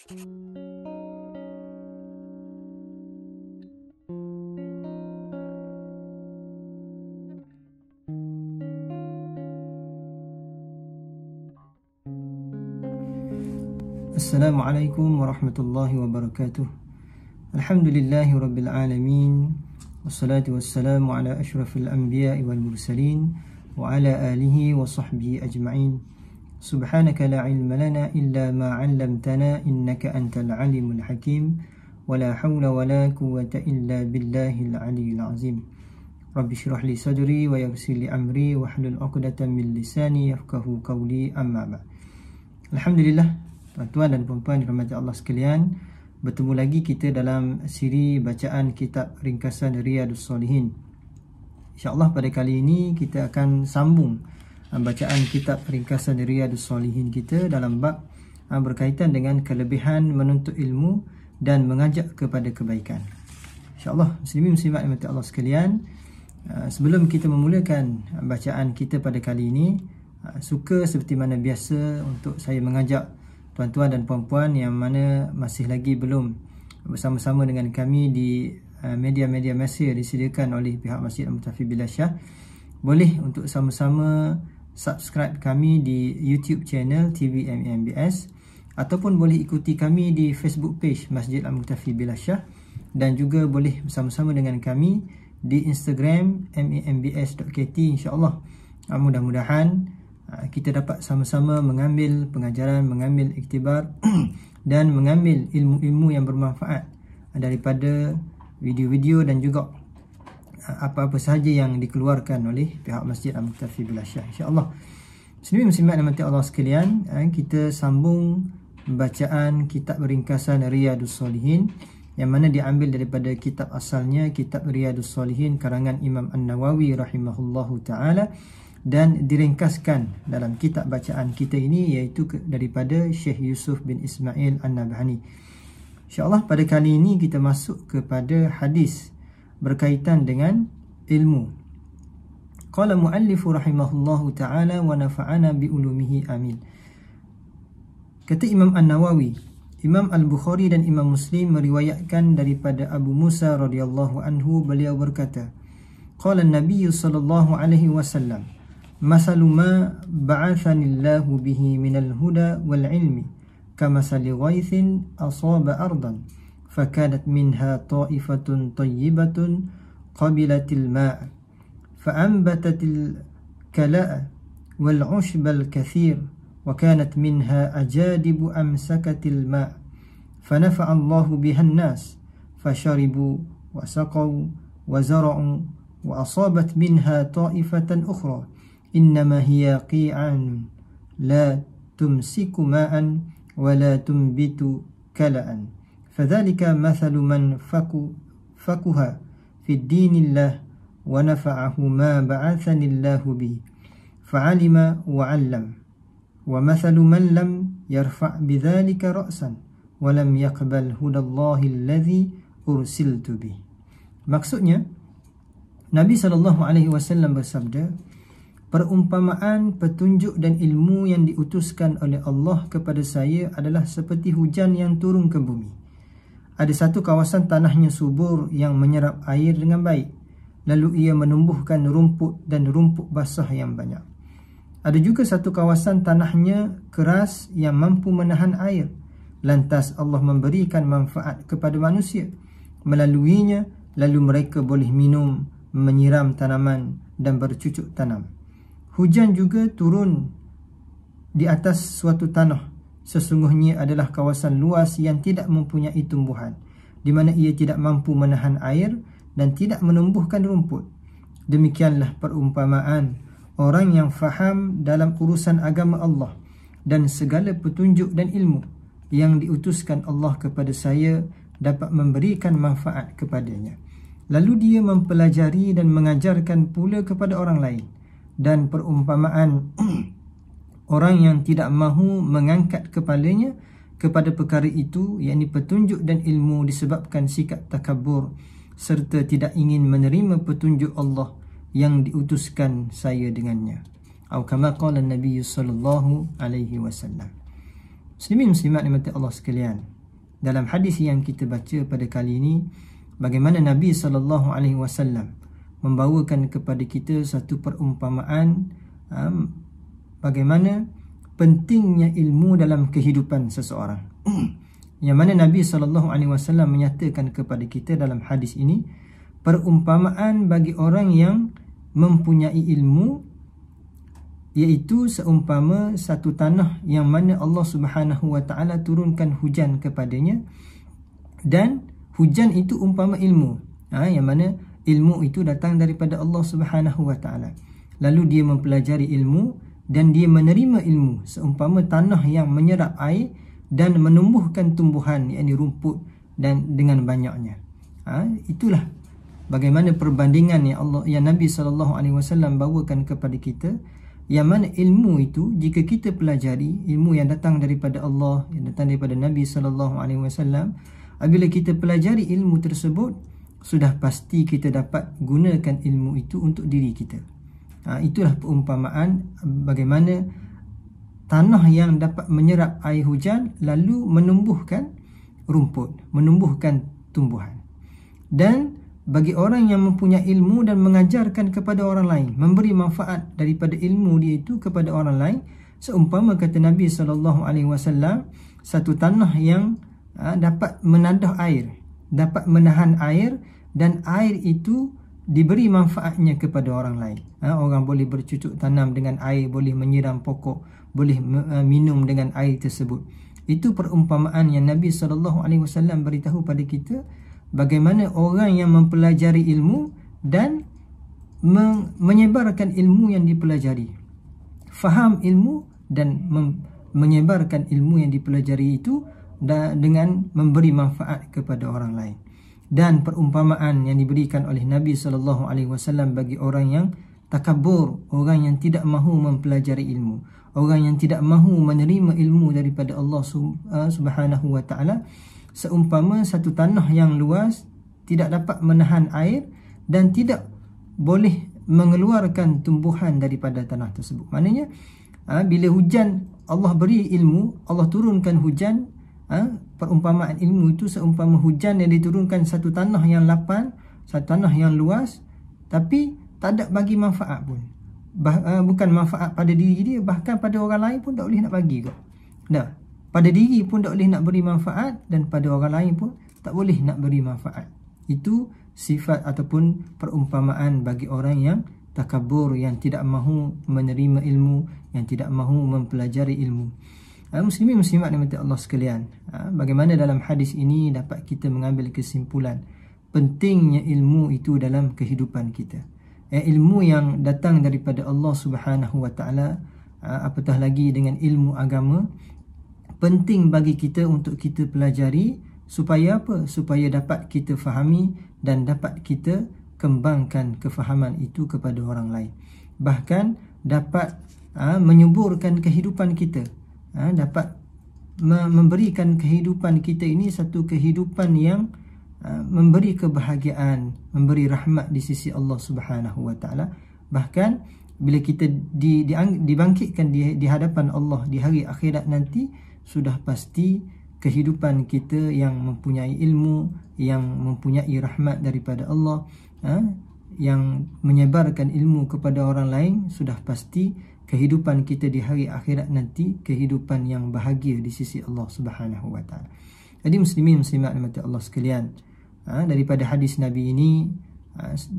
Assalamualaikum warahmatullahi wabarakatuh. Alhamdulillahi rabbil alamin. Wassalatu wassalamu ala ashrafil anbiya'i wal mursalin wa ala alihi wa sahbihi ajma'in. Subhanaka la ilma lana illa ma 'allamtana innaka antal alimul hakim. Wa la hawla wa la quwwata illa billahil aliyyil azim. Rabbi shrah li sadri wa yassir li amri wa hlul 'uqdatam min lisani yafqahu qawli, amma ba'd. Alhamdulillah, tuan-tuan dan puan-puan dirahmati Allah sekalian, bertemu lagi kita dalam siri bacaan kitab ringkasan Riyadhus Shalihin. InsyaAllah pada kali ini kita akan sambung bacaan kitab ringkasan Riyadhus Shalihin kita dalam bab berkaitan dengan kelebihan menuntut ilmu dan mengajak kepada kebaikan. InsyaAllah muslimin muslimat dirahmati Allah sekalian, sebelum kita memulakan bacaan kita pada kali ini, suka seperti mana biasa untuk saya mengajak tuan-tuan dan puan-puan yang mana masih lagi belum bersama-sama dengan kami di media-media masa yang disediakan oleh pihak Masjid Al-Muqtafi Bilasyah, boleh untuk sama-sama subscribe kami di YouTube channel TV MAMBS, ataupun boleh ikuti kami di Facebook page Masjid Al-Muqtafi Bilasyah, dan juga boleh bersama-sama dengan kami di Instagram mambs.kt. InsyaAllah mudah-mudahan kita dapat sama-sama mengambil pengajaran, mengambil iktibar dan mengambil ilmu-ilmu yang bermanfaat daripada video-video dan juga apa-apa sahaja yang dikeluarkan oleh pihak Masjid Al-Muqtafi Bilasyah. InsyaAllah muslimin muslimat dan mati Allah sekalian, kita sambung bacaan kitab ringkasan Riyadhus Shalihin yang mana diambil daripada kitab asalnya, kitab Riyadhus Shalihin karangan Imam An-Nawawi rahimahullahu ta'ala, dan diringkaskan dalam kitab bacaan kita ini iaitu daripada Syekh Yusuf bin Ismail An-Nabhani. InsyaAllah pada kali ini kita masuk kepada hadis berkaitan dengan ilmu. Qala muallifu rahimahullahu ta'ala wa nafa'ana bi ulumihi amin. Kata Imam An-Nawawi, Imam Al-Bukhari dan Imam Muslim meriwayatkan daripada Abu Musa radhiyallahu anhu, beliau berkata, Qala an-Nabiy sallallahu alaihi wasallam, Masalu ma ba'athanillahu bihi minal huda wal ilmi kamasali ghaithin asaba ardan fakanat minha ta'ifatun tayyibatun qabilatil ma' fa'anbatatil kala'a wal 'ushbal kathir wa kanat minha ajadibu amsakatil ma' fanafa'a Allahu bihan nas fasharibu wa saqaw wa zara'u wa asabat minha ta'ifatan ukhra innama hiya qi'an la tumsiku ma'an wa la tumbitu kala'an fadhalika mathalu man fakuha fi dinillah wa nafa'ahu ma ba'athanillahu bihi fa'alima wa 'allam wa mathalu man lam yarfa' bidhalika ra'san wa lam yaqbal hudallahi alladhi ursiltu bihi. Maksudnya Nabi SAW bersabda, perumpamaan, petunjuk dan ilmu yang diutuskan oleh Allah kepada saya adalah seperti hujan yang turun ke bumi. Ada satu kawasan tanahnya subur yang menyerap air dengan baik, lalu ia menumbuhkan rumput dan rumput basah yang banyak. Ada juga satu kawasan tanahnya keras yang mampu menahan air, lantas Allah memberikan manfaat kepada manusia melaluinya, lalu mereka boleh minum, menyiram tanaman dan bercucuk tanam. Hujan juga turun di atas suatu tanah, sesungguhnya adalah kawasan luas yang tidak mempunyai tumbuhan, di mana ia tidak mampu menahan air dan tidak menumbuhkan rumput. Demikianlah perumpamaan orang yang faham dalam urusan agama Allah dan segala petunjuk dan ilmu yang diutuskan Allah kepada saya dapat memberikan manfaat kepadanya. Lalu dia mempelajari dan mengajarkan pula kepada orang lain. Dan perumpamaan orang yang tidak mahu mengangkat kepalanya kepada perkara itu, yakni petunjuk dan ilmu, disebabkan sikap takabur serta tidak ingin menerima petunjuk Allah yang diutuskan saya dengannya. Atau kama qala Nabi sallallahu alaihi wasallam. Muslimin muslimat dimati Allah sekalian, dalam hadis yang kita baca pada kali ini, bagaimana Nabi SAW membawakan kepada kita satu perumpamaan bagaimana pentingnya ilmu dalam kehidupan seseorang. Yang mana Nabi SAW menyatakan kepada kita dalam hadis ini, perumpamaan bagi orang yang mempunyai ilmu iaitu seumpama satu tanah yang mana Allah Subhanahu wa taala turunkan hujan kepadanya, dan hujan itu umpama ilmu. Yang mana ilmu itu datang daripada Allah Subhanahu wa taala. Lalu dia mempelajari ilmu dan dia menerima ilmu seumpama tanah yang menyerap air dan menumbuhkan tumbuhan, yakni rumput dan dengan banyaknya. Itulah bagaimana perbandingan yang Nabi SAW bawakan kepada kita, yang mana ilmu itu jika kita pelajari, ilmu yang datang daripada Allah, yang datang daripada Nabi SAW, apabila kita pelajari ilmu tersebut, sudah pasti kita dapat gunakan ilmu itu untuk diri kita. Itulah perumpamaan bagaimana tanah yang dapat menyerap air hujan lalu menumbuhkan rumput, menumbuhkan tumbuhan. Dan bagi orang yang mempunyai ilmu dan mengajarkan kepada orang lain, memberi manfaat daripada ilmu dia itu kepada orang lain, seumpama kata Nabi SAW, satu tanah yang dapat menadah air, dapat menahan air, dan air itu diberi manfaatnya kepada orang lain. Orang boleh bercucuk tanam dengan air, boleh menyiram pokok, boleh minum dengan air tersebut. Itu perumpamaan yang Nabi SAW beritahu pada kita, bagaimana orang yang mempelajari ilmu dan menyebarkan ilmu yang dipelajari, faham ilmu dan menyebarkan ilmu yang dipelajari itu dengan memberi manfaat kepada orang lain. Dan perumpamaan yang diberikan oleh Nabi SAW bagi orang yang takabur, orang yang tidak mahu mempelajari ilmu, orang yang tidak mahu menerima ilmu daripada Allah Subhanahu wa taala, seumpama satu tanah yang luas tidak dapat menahan air dan tidak boleh mengeluarkan tumbuhan daripada tanah tersebut. Maknanya bila hujan, Allah beri ilmu, Allah turunkan hujan, perumpamaan ilmu itu seumpama hujan yang diturunkan satu tanah yang lapang, satu tanah yang luas, tapi tak ada bagi manfaat pun. Bukan manfaat pada diri dia, bahkan pada orang lain pun tak boleh nak bagi kot. Pada diri pun tak boleh nak beri manfaat, dan pada orang lain pun tak boleh nak beri manfaat. Itu sifat ataupun perumpamaan bagi orang yang takabur, yang tidak mahu menerima ilmu, yang tidak mahu mempelajari ilmu. Muslimin muslimat dimati Allah sekalian, bagaimana dalam hadis ini dapat kita mengambil kesimpulan pentingnya ilmu itu dalam kehidupan kita. Ilmu yang datang daripada Allah Subhanahu wa taala, apatah lagi dengan ilmu agama, penting bagi kita untuk kita pelajari, supaya apa? Supaya dapat kita fahami dan dapat kita kembangkan kefahaman itu kepada orang lain. Bahkan dapat menyuburkan kehidupan kita, dapat memberikan kehidupan kita ini satu kehidupan yang memberi kebahagiaan, memberi rahmat di sisi Allah Subhanahu wa taala. Bahkan bila kita dibangkitkan di hadapan Allah di hari akhirat nanti, sudah pasti kehidupan kita yang mempunyai ilmu, yang mempunyai rahmat daripada Allah, yang menyebarkan ilmu kepada orang lain, sudah pasti kehidupan kita di hari akhirat nanti kehidupan yang bahagia di sisi Allah Subhanahu wa taala. Jadi muslimin muslimat dimati Allah sekalian, daripada hadis Nabi ini,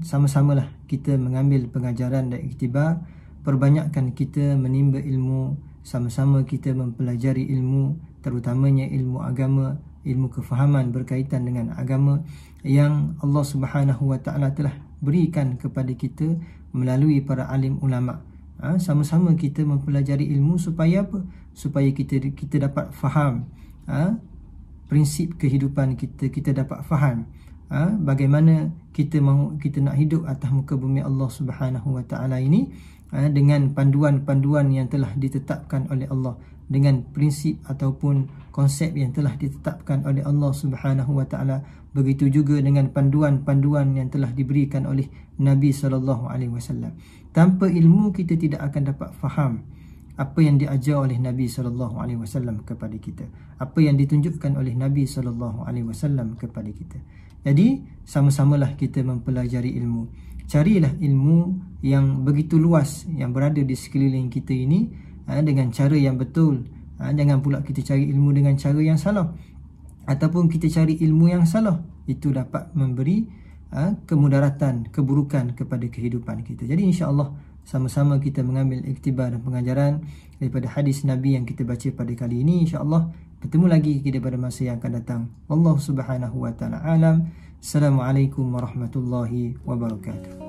sama-samalah kita mengambil pengajaran dan iktibar, perbanyakkan kita menimba ilmu, sama-sama kita mempelajari ilmu, terutamanya ilmu agama, ilmu kefahaman berkaitan dengan agama yang Allah Subhanahu wa taala telah berikan kepada kita melalui para alim ulama. Sama-sama kita mempelajari ilmu supaya apa? Supaya kita dapat faham prinsip kehidupan kita, kita dapat faham bagaimana kita nak hidup atas muka bumi Allah Subhanahu wa taala ini dengan panduan-panduan yang telah ditetapkan oleh Allah, dengan prinsip ataupun konsep yang telah ditetapkan oleh Allah Subhanahu wa taala. Begitu juga dengan panduan-panduan yang telah diberikan oleh Nabi SAW. Tanpa ilmu kita tidak akan dapat faham apa yang diajar oleh Nabi SAW kepada kita, apa yang ditunjukkan oleh Nabi SAW kepada kita. Jadi sama-samalah kita mempelajari ilmu. Carilah ilmu yang begitu luas yang berada di sekeliling kita ini dengan cara yang betul. Jangan pula kita cari ilmu dengan cara yang salah, ataupun kita cari ilmu yang salah. Itu dapat memberi kemudaratan, keburukan kepada kehidupan kita. Jadi insya-Allah sama-sama kita mengambil iktibar dan pengajaran daripada hadis Nabi yang kita baca pada kali ini. InsyaAllah bertemu lagi kita pada masa yang akan datang. Wallahu subhanahu wa ta'ala alam. Assalamualaikum warahmatullahi wabarakatuh.